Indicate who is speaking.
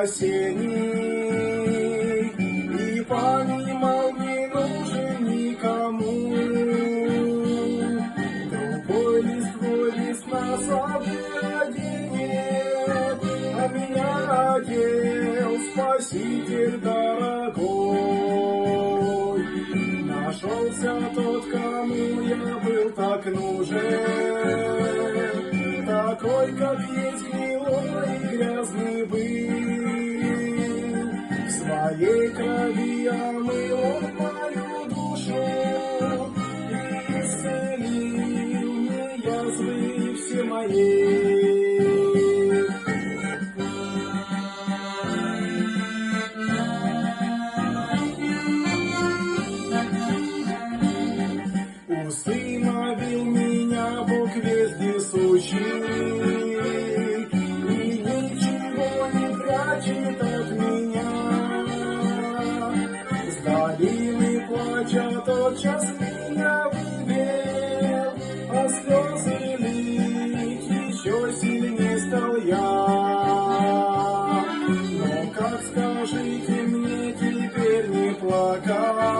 Speaker 1: осенний, и понимал, не нужен никому. Другой листвой весна сады оденет, а меня одел Спаситель дорогой. Нашелся тот, кому я был так нужен, такой, как есть, гнилой и грязный был. В своей крови омыл он мою душу и исцелил мне язвы все мои. Усыновил меня Бог вездесущий, и ничего не прячет от меня. С долины плача тотчас меня вывел, а слезы лить еще сильнее стал я. Но как, скажите мне, теперь не плакать?